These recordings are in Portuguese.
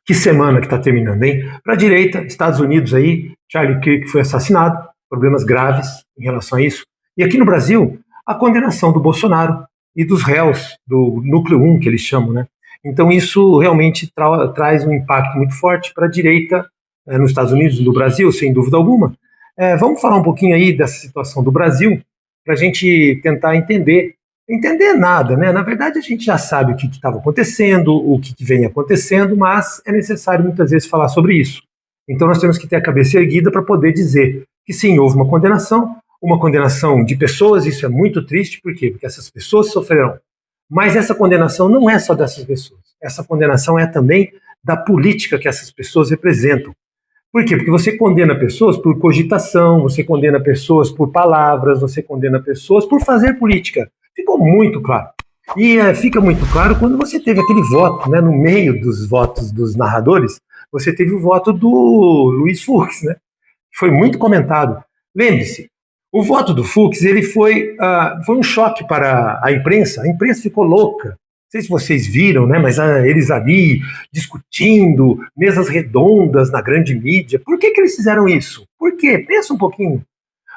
Que semana que está terminando, hein? Para a direita, Estados Unidos aí, Charlie Kirk foi assassinado, problemas graves em relação a isso. E aqui no Brasil, a condenação do Bolsonaro e dos réus do núcleo 1, que eles chamam, né? Então isso realmente traz um impacto muito forte para a direita nos Estados Unidos, no Brasil, sem dúvida alguma. Vamos falar um pouquinho aí dessa situação do Brasil, para a gente tentar entender. Entender nada, né? Na verdade, a gente já sabe o que estava acontecendo, o que vem acontecendo, mas é necessário muitas vezes falar sobre isso. Então nós temos que ter a cabeça erguida para poder dizer que sim, houve uma condenação de pessoas, isso é muito triste, por quê? Porque essas pessoas sofrerão. Mas essa condenação não é só dessas pessoas, essa condenação é também da política que essas pessoas representam. Por quê? Porque você condena pessoas por cogitação, você condena pessoas por palavras, você condena pessoas por fazer política. Ficou muito claro. E fica muito claro quando você teve aquele voto, né, no meio dos votos dos narradores, você teve o voto do Luiz Fux, né, que foi muito comentado. Lembre-se, o voto do Fux ele foi um choque para a imprensa ficou louca. Não sei se vocês viram, né, mas eles ali discutindo, mesas redondas na grande mídia. Por que eles fizeram isso? Por quê? Pensa um pouquinho.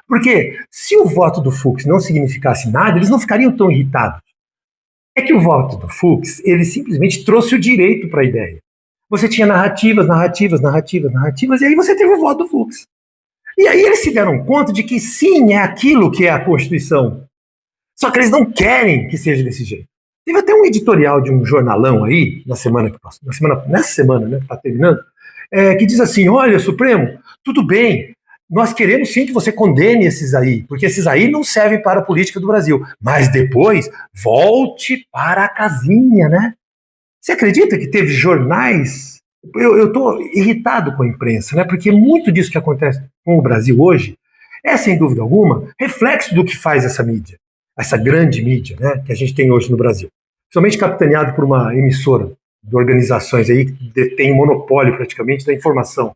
Porque se o voto do Fux não significasse nada, eles não ficariam tão irritados. É que o voto do Fux, ele simplesmente trouxe o direito para a ideia. Você tinha narrativas, e aí você teve o voto do Fux. E aí eles se deram conta de que sim, é aquilo que é a Constituição. Só que eles não querem que seja desse jeito. Teve até um editorial de um jornalão aí, nessa semana, né, que está terminando, que diz assim, olha, Supremo, tudo bem, nós queremos sim que você condene esses aí, porque esses aí não servem para a política do Brasil. Mas depois, volte para a casinha, né? Você acredita que teve jornais? Eu estou irritado com a imprensa, né? Porque muito disso que acontece com o Brasil hoje é, sem dúvida alguma, reflexo do que faz essa mídia, essa grande mídia, né, que a gente tem hoje no Brasil. Principalmente capitaneado por uma emissora de organizações aí que detém monopólio praticamente da informação.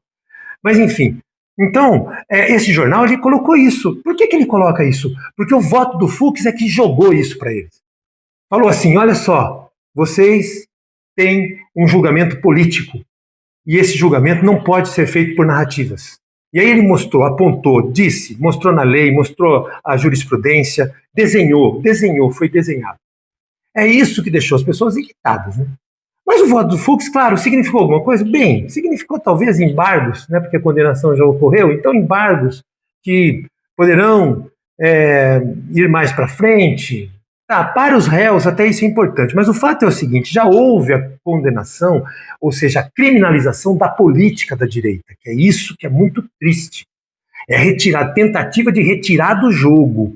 Mas, enfim, então, esse jornal ele colocou isso. Por que ele coloca isso? Porque o voto do Fux é que jogou isso para eles. Falou assim, olha só, vocês têm um julgamento político e esse julgamento não pode ser feito por narrativas. E aí ele mostrou, apontou, disse, mostrou na lei, mostrou a jurisprudência, desenhou, foi desenhado. É isso que deixou as pessoas irritadas, né? Mas o voto do Fux, claro, significou alguma coisa? Bem, significou talvez embargos, né, porque a condenação já ocorreu, então embargos que poderão ir mais para frente. Para os réus até isso é importante, mas o fato é o seguinte, já houve a condenação, ou seja, a criminalização da política da direita, que é isso que é muito triste. É a tentativa de retirar do jogo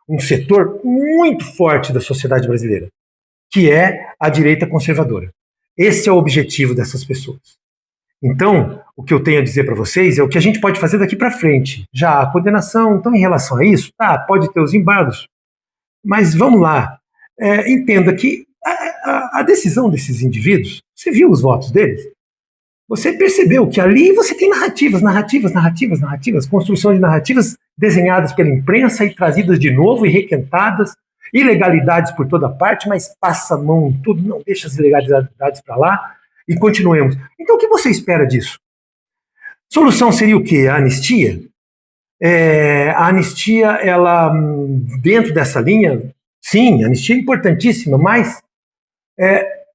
um setor muito forte da sociedade brasileira, que é a direita conservadora. Esse é o objetivo dessas pessoas. Então, o que eu tenho a dizer para vocês é o que a gente pode fazer daqui para frente. Já a condenação, então, em relação a isso, pode ter os embargos, mas vamos lá. Entenda que a decisão desses indivíduos, você viu os votos deles? Você percebeu que ali você tem narrativas, construção de narrativas desenhadas pela imprensa e trazidas de novo e requentadas, ilegalidades por toda parte, mas passa a mão em tudo, não deixa as ilegalidades para lá e continuemos. Então o que você espera disso? Solução seria o quê? A anistia? A anistia, ela, dentro dessa linha, sim, a anistia é importantíssima, mas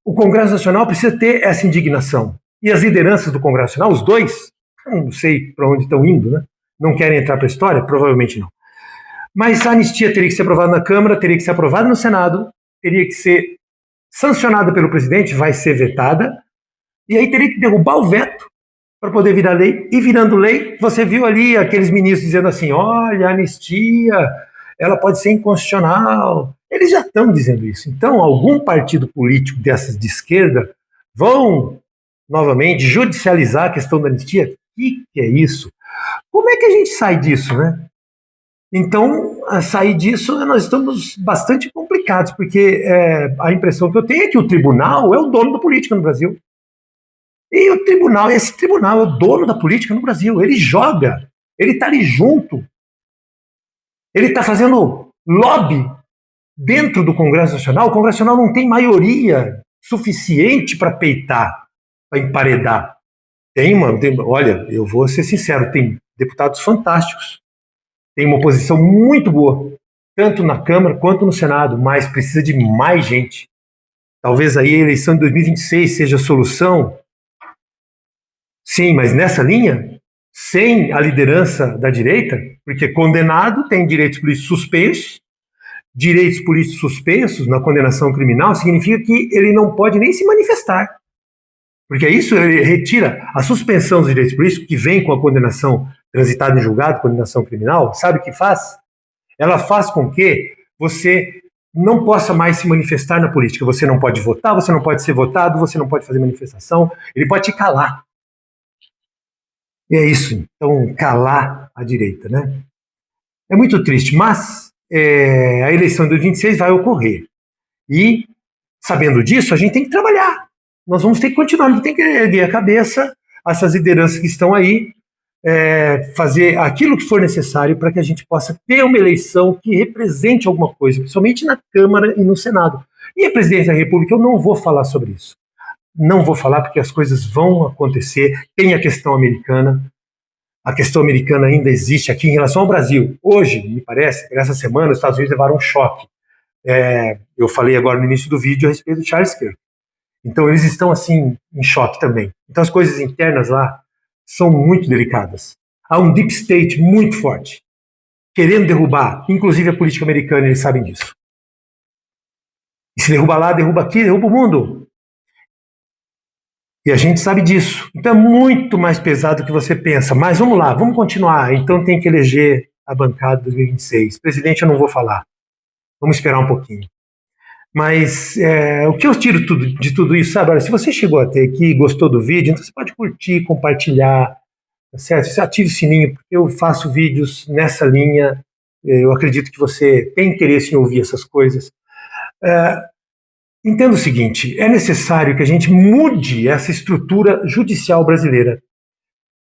o Congresso Nacional precisa ter essa indignação. E as lideranças do Congresso Nacional, os dois, não sei para onde estão indo, né? Não querem entrar para a história? Provavelmente não. Mas a anistia teria que ser aprovada na Câmara, teria que ser aprovada no Senado, teria que ser sancionada pelo presidente, vai ser vetada, e aí teria que derrubar o veto para poder virar lei. E virando lei, você viu ali aqueles ministros dizendo assim, olha, a anistia, ela pode ser inconstitucional. Eles já estão dizendo isso. Então, algum partido político dessas de esquerda vão, novamente, judicializar a questão da anistia. O que é isso? Como é que a gente sai disso, né? Então, a sair disso, nós estamos bastante complicados, porque a impressão que eu tenho é que o tribunal é o dono da política no Brasil. E esse tribunal é o dono da política no Brasil. Ele joga, ele está ali junto. Ele está fazendo lobby dentro do Congresso Nacional. O Congresso Nacional não tem maioria suficiente para peitar para emparedar. Olha, eu vou ser sincero, tem deputados fantásticos, tem uma oposição muito boa, tanto na Câmara quanto no Senado, mas precisa de mais gente. Talvez aí a eleição de 2026 seja a solução. Sim, mas nessa linha, sem a liderança da direita, porque condenado tem direitos políticos suspensos na condenação criminal significa que ele não pode nem se manifestar. Porque isso ele retira a suspensão dos direitos políticos, que vem com a condenação transitada em julgado, condenação criminal, sabe o que faz? Ela faz com que você não possa mais se manifestar na política. Você não pode votar, você não pode ser votado, você não pode fazer manifestação, ele pode te calar. E é isso, então, calar a direita, né? É muito triste, mas a eleição de 2026 vai ocorrer. E, sabendo disso, a gente tem que trabalhar. Nós vamos ter que continuar, a gente tem que erguer a cabeça, essas lideranças que estão aí, fazer aquilo que for necessário para que a gente possa ter uma eleição que represente alguma coisa, principalmente na Câmara e no Senado. E a presidência da República, eu não vou falar sobre isso. Não vou falar porque as coisas vão acontecer. Tem a questão americana. A questão americana ainda existe aqui em relação ao Brasil. Hoje, me parece, essa semana, os Estados Unidos levaram um choque. Eu falei agora no início do vídeo a respeito do Charles Kirk. Então, eles estão, assim, em choque também. Então, as coisas internas lá são muito delicadas. Há um deep state muito forte, querendo derrubar, inclusive a política americana, eles sabem disso. E se derruba lá, derruba aqui, derruba o mundo. E a gente sabe disso. Então é muito mais pesado do que você pensa. Mas vamos lá, vamos continuar. Então tem que eleger a bancada de 2026. Presidente, eu não vou falar. Vamos esperar um pouquinho. Mas o que eu tiro de tudo isso, sabe? Olha, se você chegou até aqui e gostou do vídeo, então você pode curtir, compartilhar, tá certo? Você ative o sininho, porque eu faço vídeos nessa linha. Eu acredito que você tem interesse em ouvir essas coisas. Entenda o seguinte, é necessário que a gente mude essa estrutura judicial brasileira.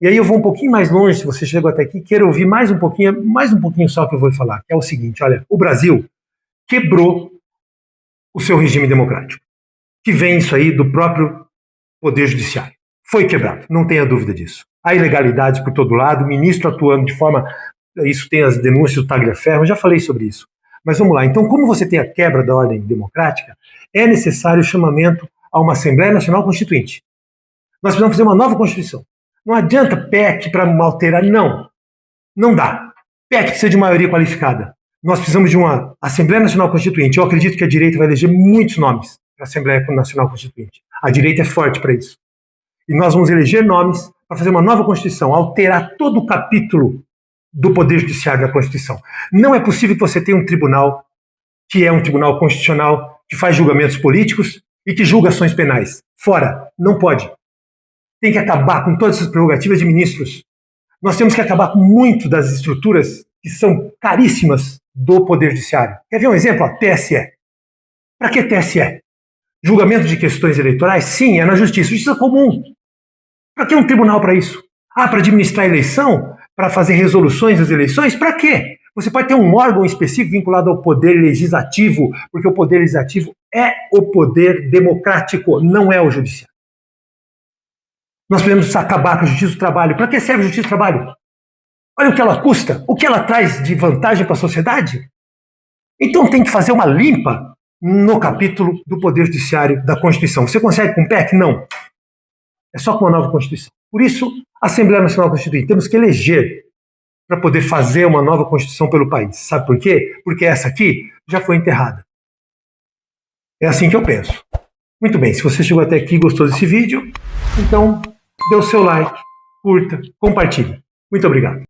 E aí eu vou um pouquinho mais longe, se você chegou até aqui, queira ouvir mais um pouquinho só que eu vou falar, que é o seguinte, olha, o Brasil quebrou o seu regime democrático, que vem isso aí do próprio Poder Judiciário. Foi quebrado, não tenha dúvida disso. Há ilegalidades por todo lado, o ministro atuando de forma... Isso tem as denúncias do Tagliaferro, eu já falei sobre isso. Mas vamos lá, então como você tem a quebra da ordem democrática, é necessário o chamamento a uma Assembleia Nacional Constituinte. Nós precisamos fazer uma nova Constituição. Não adianta PEC para alterar, não dá. PEC precisa de maioria qualificada. Nós precisamos de uma Assembleia Nacional Constituinte. Eu acredito que a direita vai eleger muitos nomes para a Assembleia Nacional Constituinte. A direita é forte para isso. E nós vamos eleger nomes para fazer uma nova Constituição, alterar todo o capítulo do Poder Judiciário da Constituição. Não é possível que você tenha um tribunal que é um tribunal constitucional que faz julgamentos políticos e que julga ações penais. Fora, não pode. Tem que acabar com todas essas prerrogativas de ministros. Nós temos que acabar com muito das estruturas que são caríssimas do Poder Judiciário. Quer ver um exemplo? TSE. Para que TSE? Julgamento de questões eleitorais? Sim, é na justiça. Justiça comum. Para que um tribunal para isso? Para administrar a eleição? Para fazer resoluções das eleições? Para quê? Você pode ter um órgão específico vinculado ao poder legislativo, porque o poder legislativo é o poder democrático, não é o judiciário. Nós podemos acabar com a justiça do trabalho. Para que serve a justiça do trabalho? Olha o que ela custa, o que ela traz de vantagem para a sociedade. Então tem que fazer uma limpa no capítulo do Poder Judiciário da Constituição. Você consegue com o PEC? Não. É só com uma nova Constituição. Por isso, a Assembleia Nacional Constituinte, temos que eleger para poder fazer uma nova Constituição pelo país. Sabe por quê? Porque essa aqui já foi enterrada. É assim que eu penso. Muito bem, se você chegou até aqui e gostou desse vídeo, então dê o seu like, curta, compartilhe. Muito obrigado.